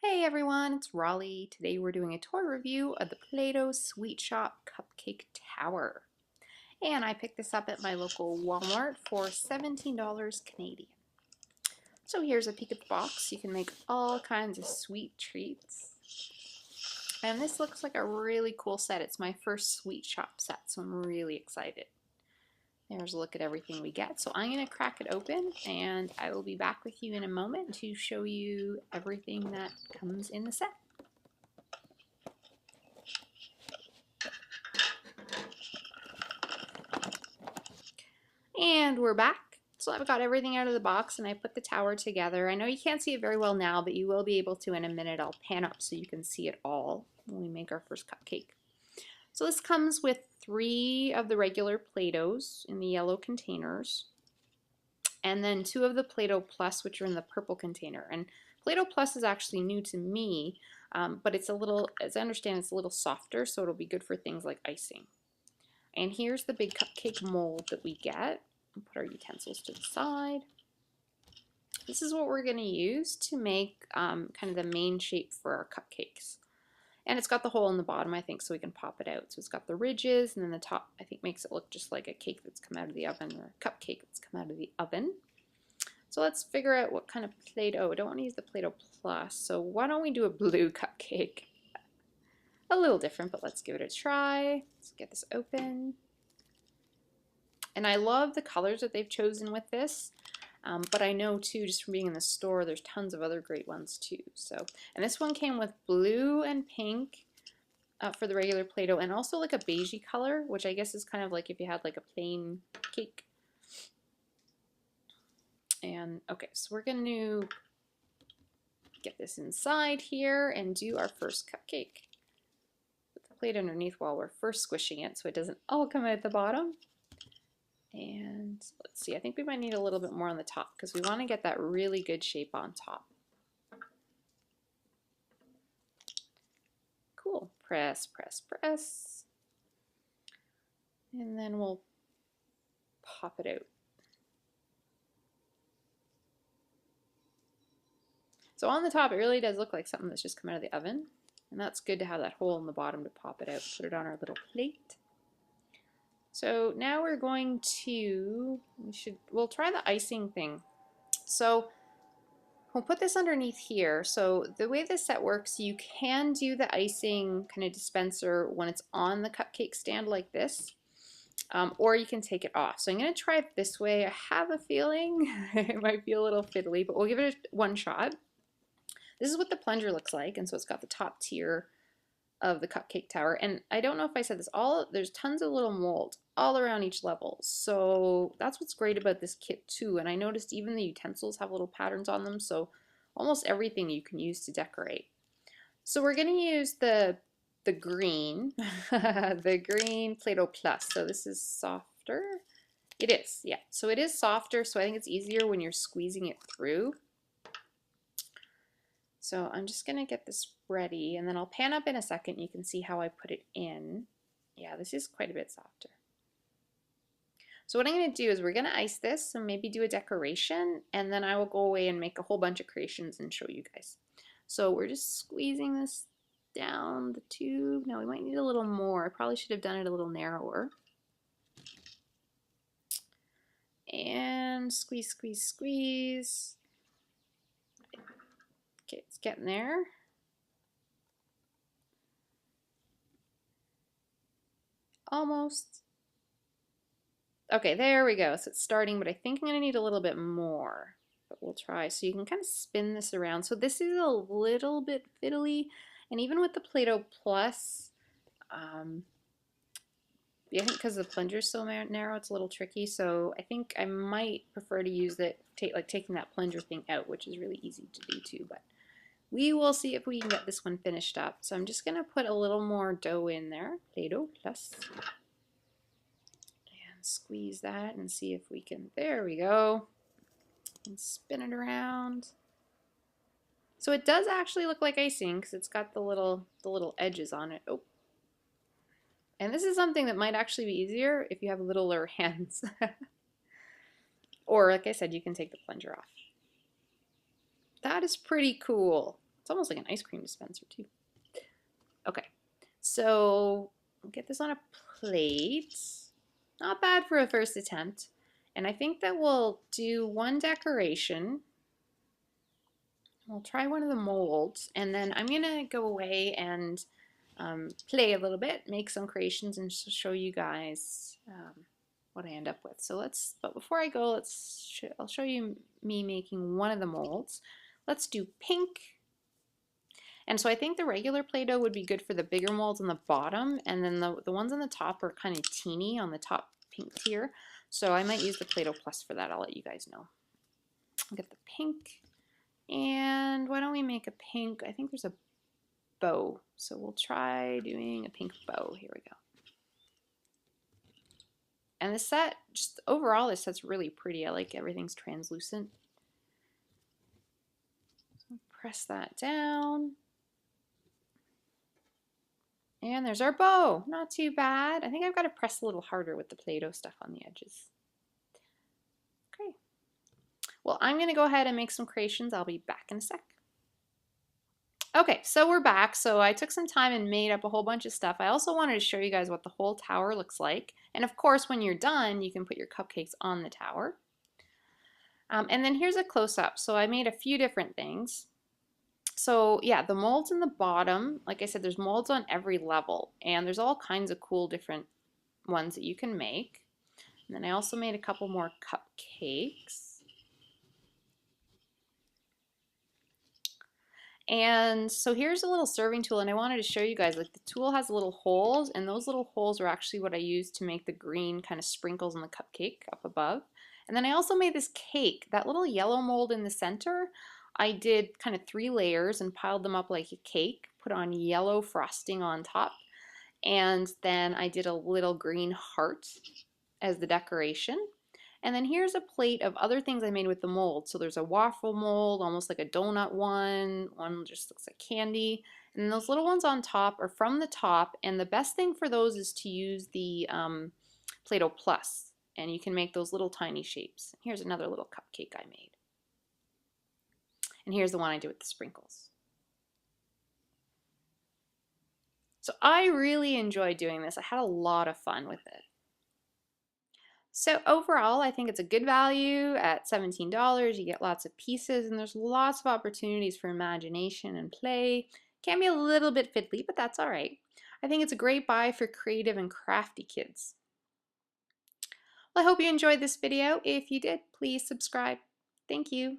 Hey everyone, it's Raleigh. Today we're doing a toy review of the Play-Doh Sweet Shop Cupcake Tower. And I picked this up at my local Walmart for $17 Canadian. So here's a peek at the box. You can make all kinds of sweet treats. And this looks like a really cool set. It's my first Sweet Shop set, so I'm really excited. There's a look at everything we get. So I'm going to crack it open and I will be back with you in a moment to show you everything that comes in the set. And we're back. So I've got everything out of the box and I put the tower together. I know you can't see it very well now, but you will be able to in a minute. I'll pan up so you can see it all when we make our first cupcake. So this comes with 3 of the regular Play-Dohs in the yellow containers, and then 2 of the Play-Doh Plus, which are in the purple container. And Play-Doh Plus is actually new to me, but it's a little, as I understand, it's a little softer, so it'll be good for things like icing. And here's the big cupcake mold that we get. We'll put our utensils to the side. This is what we're going to use to make kind of the main shape for our cupcakes. And it's got the hole in the bottom, I think, so we can pop it out. So it's got the ridges, and then the top, I think, makes it look just like a cake that's come out of the oven, or a cupcake that's come out of the oven. So let's figure out what kind of Play-Doh. I don't want to use the Play-Doh Plus, so why don't we do a blue cupcake? A little different, but let's give it a try. Let's get this open. And I love the colors that they've chosen with this. But I know too, just from being in the store, there's tons of other great ones too. So, and this one came with blue and pink for the regular Play-Doh, and also like a beigey color, which I guess is kind of like if you had like a plain cake. And okay, so we're going to get this inside here and do our first cupcake. Put the plate underneath while we're first squishing it so it doesn't all come out the bottom. And let's see, I think we might need a little bit more on the top because we want to get that really good shape on top. Cool. Press, press, press. And then we'll pop it out. So on the top, it really does look like something that's just come out of the oven. And that's good to have that hole in the bottom to pop it out. Put it on our little plate. So now we're going to, we'll try the icing thing. So we'll put this underneath here. So the way this set works, you can do the icing kind of dispenser when it's on the cupcake stand like this, or you can take it off. So I'm going to try it this way. I have a feeling it might be a little fiddly, but we'll give it one shot. This is what the plunger looks like, and so it's got the top tier of the cupcake tower, and I don't know if I said this, there's tons of little mold all around each level, so that's what's great about this kit too. And I noticed even the utensils have little patterns on them, so almost everything you can use to decorate. So we're going to use the green the green Play-Doh Plus. So this is softer. It is, yeah, so it is softer, so I think it's easier when you're squeezing it through. So I'm just going to get this ready, and then I'll pan up in a second. You can see how I put it in. Yeah, this is quite a bit softer. So what I'm going to do is we're going to ice this and maybe do a decoration, and then I will go away and make a whole bunch of creations and show you guys. So we're just squeezing this down the tube. Now we might need a little more. I probably should have done it a little narrower. And squeeze, squeeze, squeeze. Okay, it's getting there. Almost. Okay, there we go. So it's starting, but I think I'm going to need a little bit more. But we'll try. So you can kind of spin this around. So this is a little bit fiddly. And even with the Play-Doh Plus, I think because the plunger is so narrow, it's a little tricky. So I think I might prefer to use taking that plunger thing out, which is really easy to do too. But we will see if we can get this one finished up. So I'm just going to put a little more dough in there, Play-Doh Plus, and squeeze that and see if we can, there we go, and spin it around. So it does actually look like icing because it's got the little edges on it. Oh. And this is something that might actually be easier if you have littler hands. Or like I said, you can take the plunger off. That is pretty cool. It's almost like an ice cream dispenser too. Okay, so get this on a plate. Not bad for a first attempt. And I think that we'll do one decoration. We'll try one of the molds, and then I'm gonna go away and play a little bit, make some creations, and show you guys what I end up with. So but before I go, I'll show you me making one of the molds. Let's do pink. And so I think the regular Play-Doh would be good for the bigger molds on the bottom, and then the ones on the top are kind of teeny on the top pink tier. So I might use the Play-Doh Plus for that. I'll let you guys know. I'll get the pink. And why don't we make a pink? I think there's a bow. So we'll try doing a pink bow. Here we go. And the set, just overall, this set's really pretty. I like everything's translucent. So press that down. And there's our bow. Not too bad. I think I've got to press a little harder with the Play-Doh stuff on the edges. Okay. Well, I'm going to go ahead and make some creations. I'll be back in a sec. Okay, so we're back. So I took some time and made up a whole bunch of stuff. I also wanted to show you guys what the whole tower looks like. And of course, when you're done, you can put your cupcakes on the tower. And then here's a close-up. So I made a few different things. So yeah, the molds in the bottom, like I said, there's molds on every level, and there's all kinds of cool different ones that you can make. And then I also made a couple more cupcakes. And so here's a little serving tool, and I wanted to show you guys, like the tool has little holes, and those little holes are actually what I used to make the green kind of sprinkles on the cupcake up above. And then I also made this cake, that little yellow mold in the center. I did kind of 3 layers and piled them up like a cake, put on yellow frosting on top, and then I did a little green heart as the decoration. And then here's a plate of other things I made with the mold. So there's a waffle mold, almost like a donut one just looks like candy. And those little ones on top are from the top, and the best thing for those is to use the Play-Doh Plus, and you can make those little tiny shapes. Here's another little cupcake I made. And here's the one I did with the sprinkles. So I really enjoyed doing this. I had a lot of fun with it. So overall, I think it's a good value at $17. You get lots of pieces, and there's lots of opportunities for imagination and play. Can be a little bit fiddly, but that's all right. I think it's a great buy for creative and crafty kids. Well, I hope you enjoyed this video. If you did, please subscribe. Thank you.